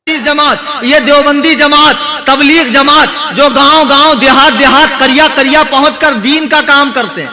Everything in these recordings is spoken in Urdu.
جماعت، یہ دیوبندی جماعت، تبلیغ جماعت جو گاؤں گاؤں دیہات دیہات کریا کریا پہنچ کر دین کا کام کرتے ہیں.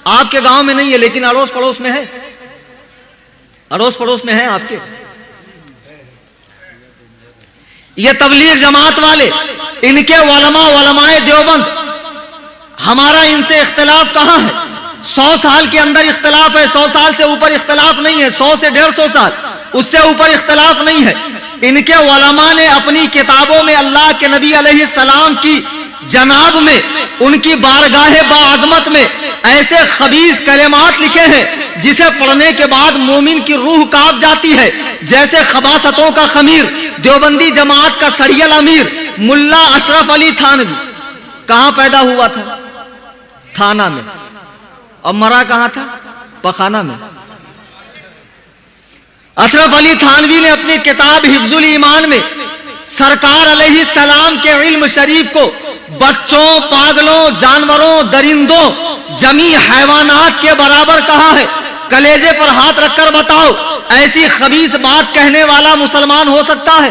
آپ کے گاؤں میں نہیں ہے لیکن اڑوس پڑوس میں ہے، اڑوس پڑوس میں ہے آپ کے. یہ تبلیغ جماعت والے، ان کے علماء دیوبند، ہمارا ان سے اختلاف کہاں ہے؟ 100 سال کے اندر اختلاف ہے، 100 سال سے اوپر اختلاف نہیں ہے، 100 سے 150 سال اس سے اوپر اختلاف نہیں ہے. ان کے علماء نے اپنی کتابوں میں اللہ کے نبی علیہ السلام کی جناب میں، ان کی بارگاہ باعظمت میں ایسے خبیث کلمات لکھے ہیں جسے پڑھنے کے بعد مومن کی روح کانپ جاتی ہے. جیسے خباثتوں کا خمیر، دیوبندی جماعت کا سریل امیر ملا اشرف علی تھانوی کہاں پیدا ہوا تھا؟ تھانہ میں. اور مرا کہاں تھا؟ پخانہ میں. اشرف علی تھانوی نے اپنی کتاب حفظ الایمان میں سرکار علیہ السلام کے علم شریف کو بچوں، پاگلوں، جانوروں، درندوں، جمی حیوانات کے برابر کہا ہے. کلیجے پر ہاتھ رکھ کر بتاؤ ایسی خبیث بات کہنے والا مسلمان ہو سکتا ہے؟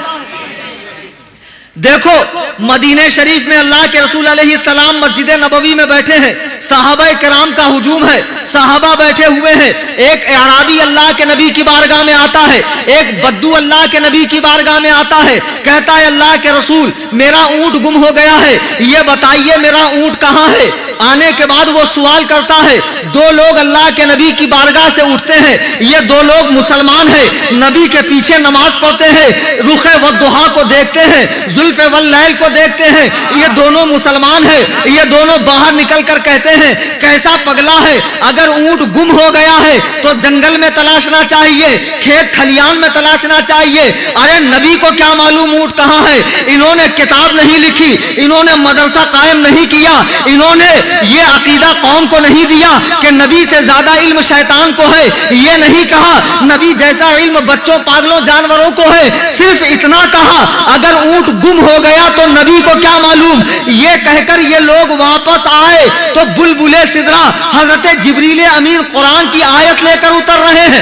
دیکھو مدینہ شریف میں اللہ کے رسول علیہ السلام مسجد نبوی میں بیٹھے ہیں، صحابہ کرام کا ہجوم ہے، صحابہ بیٹھے ہوئے ہیں. ایک اعرابی اللہ کے نبی کی بارگاہ میں آتا ہے، ایک بدو اللہ کے نبی کی بارگاہ میں آتا ہے، کہتا ہے اللہ کے رسول میرا اونٹ گم ہو گیا ہے، یہ بتائیے میرا اونٹ کہاں ہے؟ آنے کے بعد وہ سوال کرتا ہے. 2 لوگ اللہ کے نبی کی بارگاہ سے اٹھتے ہیں، یہ 2 لوگ مسلمان ہیں، نبی کے پیچھے نماز پڑھتے ہیں، رخ والضحا کو دیکھتے ہیں، زلف واللیل کو دیکھتے ہیں، یہ دونوں مسلمان ہیں. یہ دونوں باہر نکل کر کہتے ہیں کیسا پگلا ہے، اگر اونٹ گم ہو گیا ہے تو جنگل میں تلاشنا چاہیے، کھیت کھلیان میں تلاشنا چاہیے. ارے نبی کو کیا معلوم اونٹ کہاں ہے؟ انہوں نے کتاب نہیں لکھی، انہوں نے مدرسہ قائم نہیں کیا، انہوں نے یہ عقیدہ قوم کو نہیں دیا کہ نبی سے زیادہ علم شیطان کو ہے. یہ نہیں کہا نبی جیسا علم بچوں، پاگلوں، جانوروں کو ہے. صرف اتنا کہا اگر اونٹ گم ہو گیا تو نبی کو کیا معلوم. یہ کہہ کر یہ لوگ واپس آئے تو بلبل سدرا حضرت جبریل امین قرآن کی آیت لے کر اتر رہے ہیں،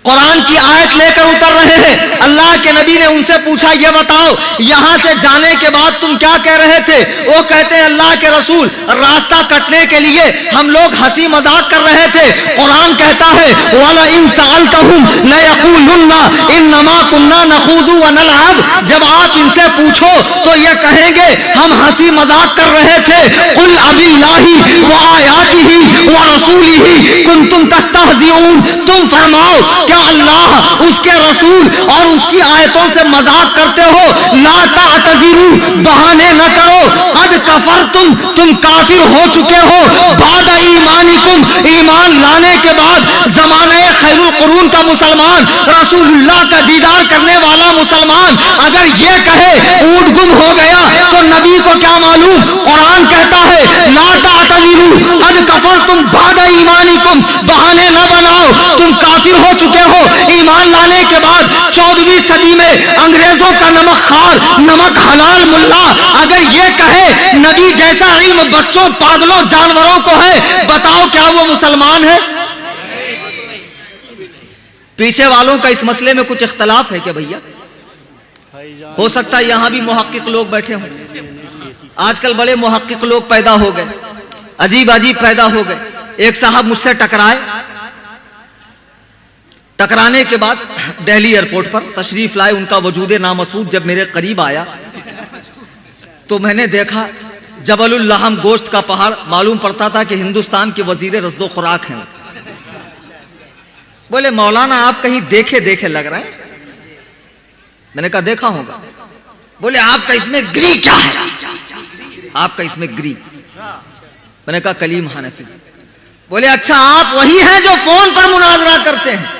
قرآن کی آیت لے کر اتر رہے ہیں. اللہ کے نبی نے ان سے پوچھا یہ بتاؤ یہاں سے جانے کے بعد تم کیا کہہ رہے تھے؟ وہ کہتے ہیں اللہ کے رسول راستہ کٹنے کے لیے ہم لوگ ہنسی مذاق کر رہے تھے. قرآن کہتا ہے وَلَئِن سَأَلْتَهُمْ لَيَقُولُنَّ إِنَّمَا كُنَّا نَخُوضُ وَنَلْعَبُ. جب آپ ان سے پوچھو تو یہ کہیں گے ہم ہنسی مذاق کر رہے تھے. قُلْ أَبِاللَّهِ وَآيَاتِهِ وَرَسُولِهِ كُنتُمْ تَسْتَهْزِئُونَ. تم فرماؤ کیا اللہ، اس کے رسول اور اس کی آیتوں سے مذاق کرتے ہو؟ لا تعتذروا، بہانے نہ کرو. قد کفرتم، تم کافر ہو چکے ہو. بعد ایمانکم، ایمان لانے کے بعد. زمانہ خیر القرون کا مسلمان، رسول اللہ کا دیدار کرنے والا مسلمان اگر یہ کہے اونٹ گم ہو گیا تو نبی کو کیا معلوم؟ قرآن کہتا ہے لا تعتذروا قد کفرتم بعد ایمانکم. بہانے نہ بناؤ، تم کافر ہو چکے ہو. ایمان لانے کے بعد 14ویں صدی میں انگریزوں کا نمک خوار، نمک حلال ملا اگر یہ کہے نبی جیسا علم بچوں، پاگلوں، جانوروں کو ہے، بتاؤ کیا وہ مسلمان ہے؟ پیچھے والوں کا اس مسئلے میں کچھ اختلاف ہے کیا بھیا؟ ہو سکتا ہے یہاں بھی محقق لوگ بیٹھے ہوں. آج کل بڑے محقق لوگ پیدا ہو گئے، عجیب عجیب پیدا ہو گئے. ایک صاحب مجھ سے ٹکرائے، ٹکرانے کے بعد دہلی ایئرپورٹ پر تشریف لائے. ان کا وجود نامسعود جب میرے قریب آیا تو میں نے دیکھا جبل اللحم، گوشت کا پہاڑ. معلوم پڑتا تھا کہ ہندوستان کے وزیر رزق و خوراک ہیں. بولے مولانا آپ کہیں دیکھے دیکھے لگ رہے ہیں. میں نے کہا دیکھا ہوگا. بولے آپ کا اس میں گری کیا ہے؟ آپ کا اس میں گری. میں نے کہا کلیم حنفی. بولے اچھا آپ وہی ہیں جو فون پر مناظرہ کرتے ہیں؟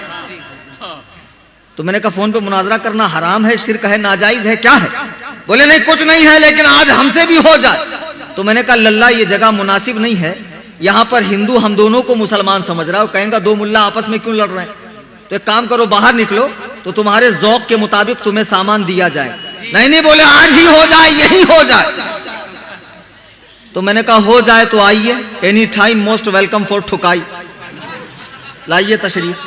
تو میں نے کہا فون پہ مناظرہ کرنا حرام ہے، شرک ہے، ناجائز ہے، کیا ہے؟ بولے نہیں کچھ نہیں ہے لیکن آج ہم سے بھی ہو جائے. تو میں نے کہا للہ یہ جگہ مناسب نہیں ہے، یہاں پر ہندو ہم دونوں کو مسلمان سمجھ رہا ہے اور کہیں گا 2 ملا آپس میں کیوں لڑ رہے ہیں. تو ایک کام کرو باہر نکلو تو تمہارے ذوق کے مطابق تمہیں سامان دیا جائے. نہیں بولے آج ہی ہو جائے، یہی ہو جائے. تو میں نے کہا ہو جائے تو آئیے، any time most welcome for ٹھکائی. لائیے تشریف.